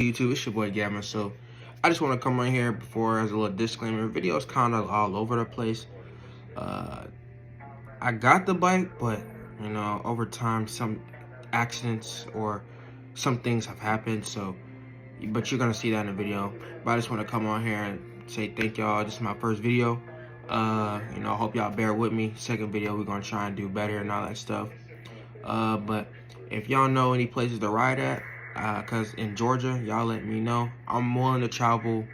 YouTube, it's your boy Gavin. So I just want to come on here before as a little disclaimer. Video is kind of all over the place. I got the bike, but you know, over time some accidents or some things have happened. So, but you're gonna see that in the video. But I just want to come on here and say thank y'all. This is my first video. You know, I hope y'all bear with me. Second video, we're gonna try and do better and all that stuff. But if y'all know any places to ride at, cause in Georgia, y'all let me know. I'm willing to travel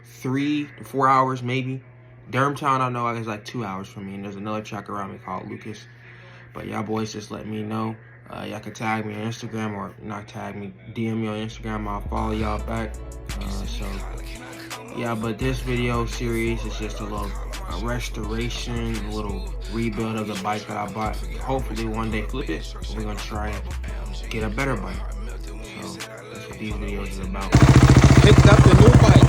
3 to 4 hours maybe. Durhamtown, I know it's like 2 hours from me, and there's another track around me called Lucas. But y'all boys just let me know. Y'all can tag me on Instagram, or not tag me, DM me on Instagram. I'll follow y'all back. So yeah, but this video series is just a little restoration, a little rebuild of the bike that I bought. Hopefully one day flip it. We're gonna try and get a better bike. So that's what these videos is about. Picked up the new bike.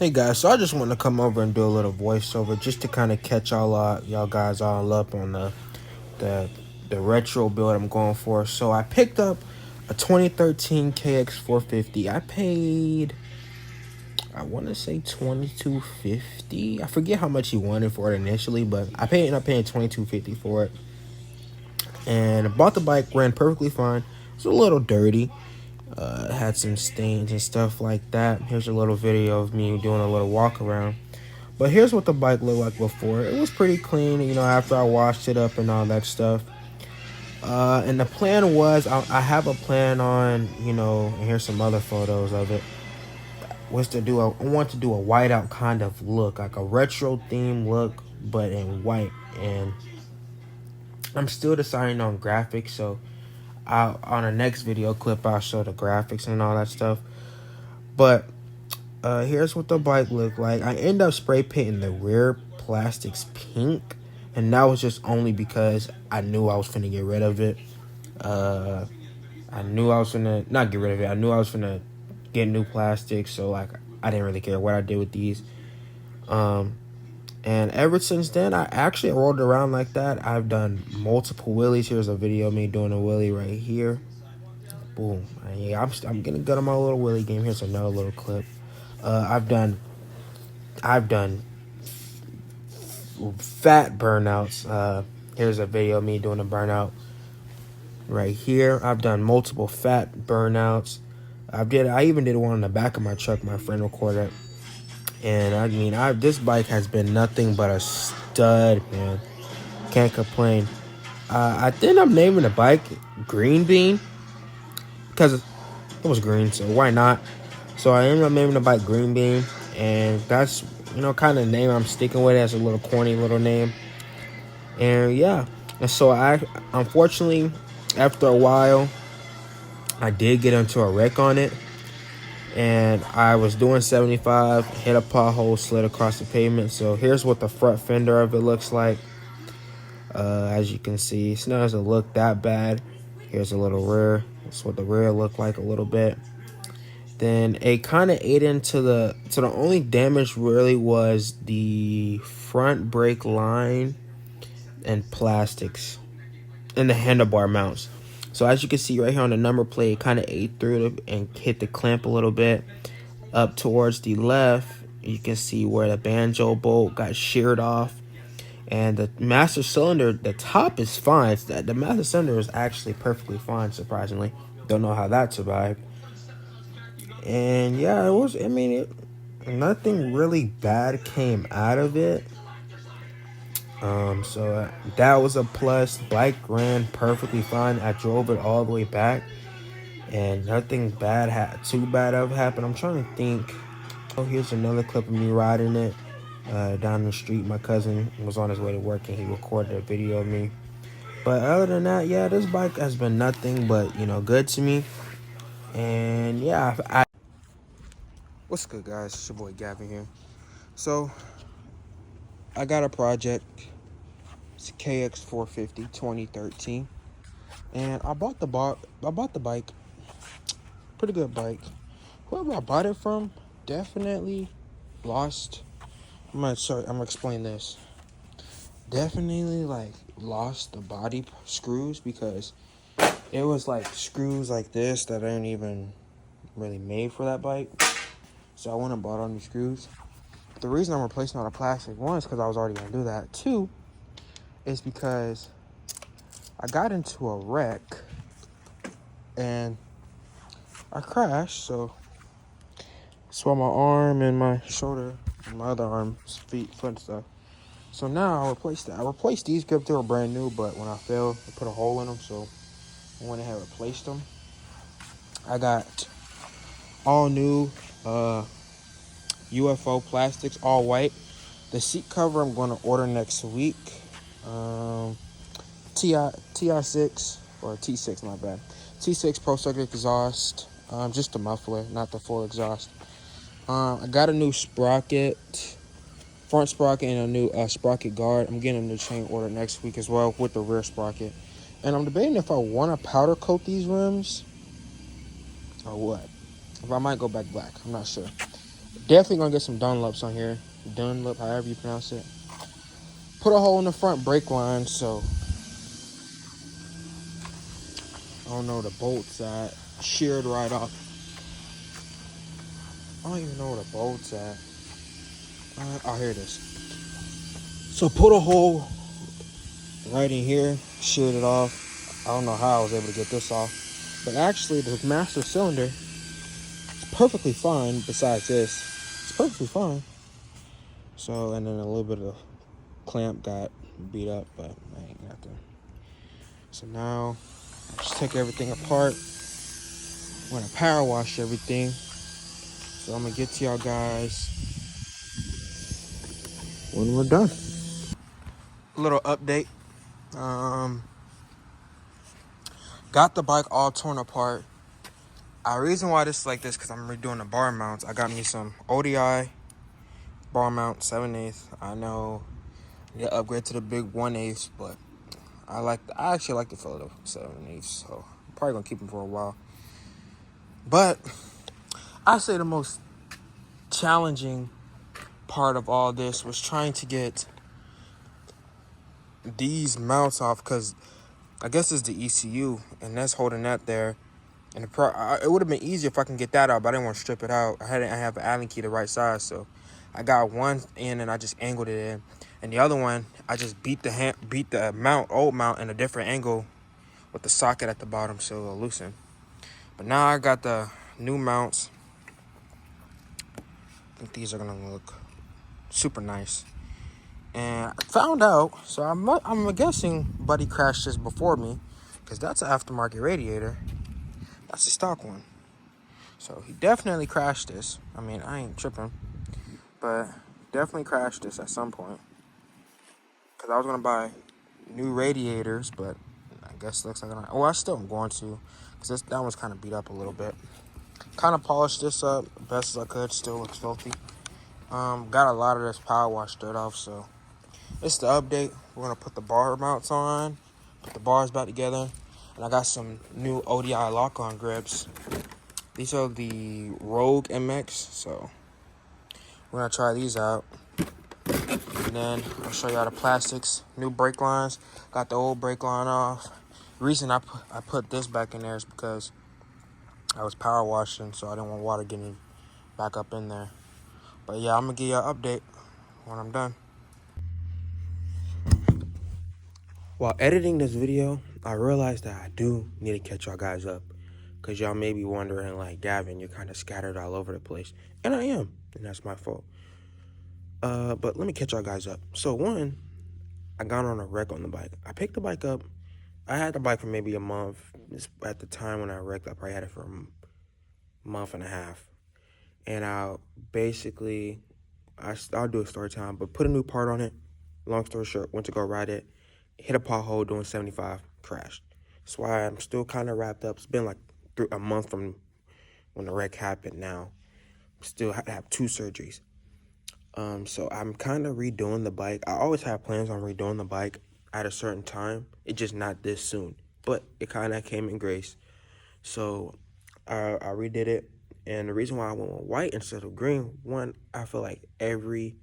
Hey guys, so I just want to come over and do a little voiceover just to kind of catch y'all guys all up on the retro build I'm going for. So I picked up a 2013 kx450. I paid, I want to say $22.50. I forget how much he wanted for it initially, but I ended up paying $22.50 for it. And I bought the bike, ran perfectly fine. It was a little dirty. Had some stains and stuff like that. Here's a little video of me doing a little walk around. But here's what the bike looked like before. It was pretty clean, you know, after I washed it up and all that stuff. And the plan was, I have a plan on, you know, and here's some other photos of it, was to do I want to do a whiteout kind of look, like a retro theme look, but in white. And I'm still deciding on graphics, so on a next video clip I'll show the graphics and all that stuff. But here's what the bike looked like. I ended up spray painting the rear plastics pink, and that was just only because I knew I was finna get rid of it. I knew I was finna not get rid of it. I knew I was finna get new plastics, so like I didn't really care what I did with these. And ever since then, I actually rolled around like that. I've done multiple wheelies. Here's a video of me doing a wheelie right here. Boom. Yeah, I'm getting good on my little wheelie game. Here's another little clip. I've done fat burnouts. Here's a video of me doing a burnout right here. I've done multiple fat burnouts. I even did one on the back of my truck. My friend recorded. And I mean, this bike has been nothing but a stud, man. Can't complain. I think I'm naming the bike Green Bean because it was green, so why not? So I ended up naming the bike Green Bean, and that's, you know, kind of name I'm sticking with as a little corny little name. And yeah, and so I unfortunately, after a while, I did get into a wreck on it. And I was doing 75, hit a pothole, slid across the pavement. So here's what the front fender of it looks like. As you can see, it doesn't look that bad. Here's a little rear. That's what the rear looked like a little bit. Then it kind of ate into the only damage really was the front brake line and plastics and the handlebar mounts. So as you can see right here on the number plate, it kind of ate through it and hit the clamp a little bit. Up towards the left, you can see where the banjo bolt got sheared off. And the master cylinder, the top is fine. The master cylinder is actually perfectly fine, surprisingly. Don't know how that survived. And yeah, nothing really bad came out of it. So that was a plus. Bike ran perfectly fine. I drove it all the way back, and nothing too bad ever happened. I'm trying to think. Oh, here's another clip of me riding it down the street. My cousin was on his way to work, and he recorded a video of me. But other than that, yeah, this bike has been nothing but, you know, good to me. And yeah, what's good, guys? It's your boy Gavin here. So I got a project. It's a kx450 2013, and I bought the bike. Pretty good bike. whoever I bought it from definitely lost. I'm gonna explain this. Definitely like lost the body screws because it was like screws like this that aren't even really made for that bike. So I went and bought all new screws. The reason I'm replacing all the plastic, one is because I was already gonna do that. Two is because I got into a wreck and I crashed, so swelled my arm and my shoulder and my other arm, feet, foot and stuff. So now I replaced that. I replaced these grips, they were brand new, but when I failed, I put a hole in them, so I went ahead and replaced them. I got all new UFO plastics, all white. The seat cover I'm going to order next week. TI6 or T6, my bad. T6 Pro Circuit exhaust. Just the muffler, not the full exhaust. I got a new sprocket, front sprocket, and a new sprocket guard. I'm getting a new chain order next week as well with the rear sprocket. And I'm debating if I want to powder coat these rims or what. If I might go back black, I'm not sure. Definitely gonna get some Dunlops on here. Dunlop, however you pronounce it. Put a hole in the front brake line, so I don't know where the bolts at. Sheared right off. I don't even know where the bolts at. Oh, here it is. So put a hole right in here, sheared it off. I don't know how I was able to get this off, but actually the master cylinder is perfectly fine. Besides this, it's perfectly fine. So, and then a little bit of the clamp got beat up, but I ain't nothing. So now I just took everything apart. I'm gonna power wash everything. So I'm gonna get to y'all guys when we're done. A little update. Got the bike all torn apart. The reason why this is like this because I'm redoing the bar mounts. I got me some ODI bar mount 7/8. I know you upgrade to the big 1/8, but I actually like the feel of 7/8, so I'm probably gonna keep them for a while. But I say the most challenging part of all this was trying to get these mounts off because I guess it's the ECU and that's holding that there. And it would have been easier if I can get that out, but I didn't want to strip it out. I have an Allen key the right size, so I got one in and I just angled it in, and the other one I just beat the old mount in a different angle with the socket at the bottom so it'll loosen. But now I got the new mounts. I think these are gonna look super nice. And I found out, so I'm guessing Buddy crashed this before me, because that's an aftermarket radiator. That's a stock one. So he definitely crashed this. I mean, I ain't tripping, but definitely crashed this at some point. Because I was going to buy new radiators, but I guess it looks like I still am going to, because that one's kind of beat up a little bit. Kind of polished this up best as I could. Still looks filthy. Got a lot of this power wash dirt off, so it's the update. We're going to put the bar mounts on, put the bars back together, and I got some new ODI lock-on grips. These are the Rogue MX, so we're gonna try these out. And then I'll show y'all the plastics, new brake lines. Got the old brake line off. The reason I put this back in there is because I was power washing, so I didn't want water getting back up in there. But yeah, I'm gonna give y'all an update when I'm done. While editing this video, I realized that I do need to catch y'all guys up. Because y'all may be wondering, like, Gavin, you're kind of scattered all over the place. And I am. And that's my fault. But let me catch y'all guys up. So, one, I got on a wreck on the bike. I picked the bike up. I had the bike for maybe a month. At the time when I wrecked, I probably had it for a month and a half. And I'll do a story time, but put a new part on it. Long story short, went to go ride it. Hit a pothole doing 75, crashed. That's why I'm still kind of wrapped up. It's been like a month from when the wreck happened now. Still have 2 surgeries. So I'm kind of redoing the bike. I always have plans on redoing the bike at a certain time. It's just not this soon. But it kind of came in grace. So I redid it. And the reason why I went with white instead of green, one, I feel like every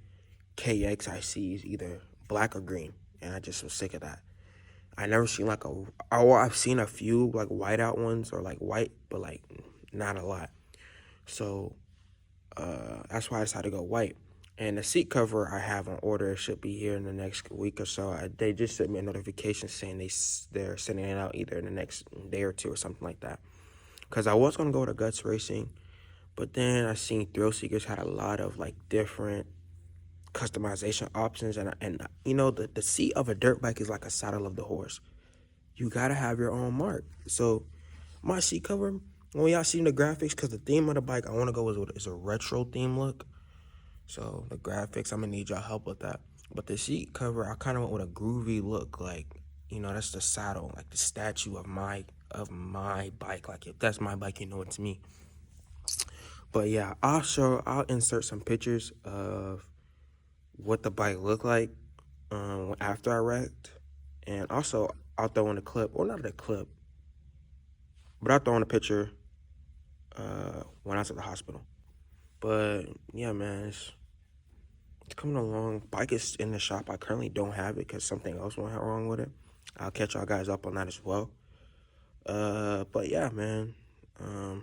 KX I see is either black or green, and I just was sick of that. I never seen like I've seen a few like whiteout ones or like white, but like not a lot. So that's why I decided to go white. And the seat cover I have on order should be here in the next week or so. They just sent me a notification saying they're sending it out either in the next day or two or something like that. Because I was going to go to Guts Racing, but then I seen Thrill Seekers had a lot of like different customization options. And you know, the seat of a dirt bike is like a saddle of the horse. You got to have your own mark. So my seat cover, when y'all seen the graphics, because the theme of the bike I want to go is a retro theme look. So the graphics, I'm gonna need y'all help with that. But the seat cover, I kind of went with a groovy look, like, you know, that's the saddle, like the statue of my bike. Like if that's my bike, you know it's me. But yeah, I'll insert some pictures of what the bike looked like after I wrecked, and also I'll throw in a clip, or not a clip, but I'll throw in a picture when I was at the hospital. But yeah, man, it's coming along. Bike is in the shop. I currently don't have it because something else went wrong with it. I'll catch y'all guys up on that as well. But yeah, man, I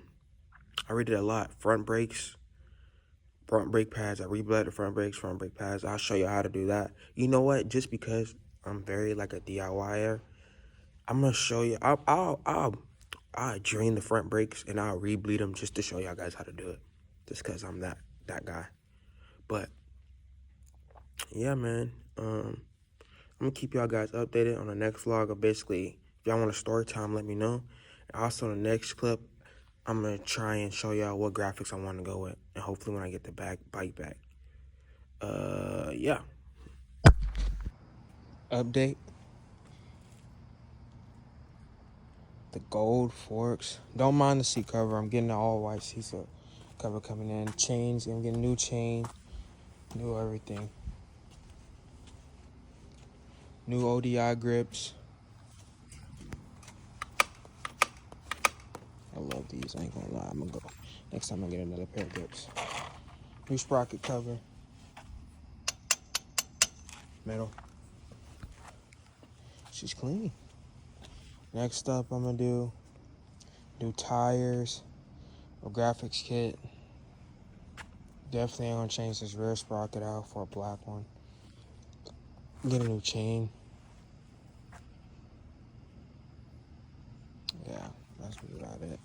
redid a lot. Front brake pads. I rebled the front brake pads. I'll show you how to do that. You know what? Just because I'm very like a DIYer, I'm gonna show you. I'll drain the front brakes and I'll rebleed them just to show y'all guys how to do it. Just because I'm that guy. But yeah, man. I'm gonna keep y'all guys updated on the next vlog. Or basically, if y'all want a story time, let me know. And also, in the next clip, I'm gonna try and show y'all what graphics I want to go with, and hopefully, when I get the bike back. Yeah. Update. The gold forks. Don't mind the seat cover. I'm getting the all white seat cover coming in. Chains. I'm getting new chain. New everything. New ODI grips. I love these. I ain't gonna lie. I'm gonna go. Next time I get another pair of grips. New sprocket cover. Metal. She's clean. Next up, I'm gonna do new tires, a graphics kit. Definitely gonna change this rear sprocket out for a black one. Get a new chain. Yeah, that's about it.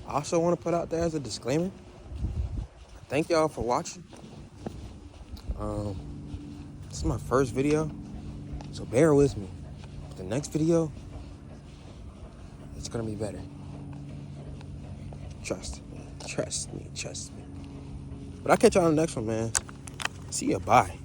I also want to put out there as a disclaimer, thank y'all for watching. This is my first video, so bear with me. The next video, it's gonna be better. Trust me. But I'll catch y'all on the next one, man. See ya, bye.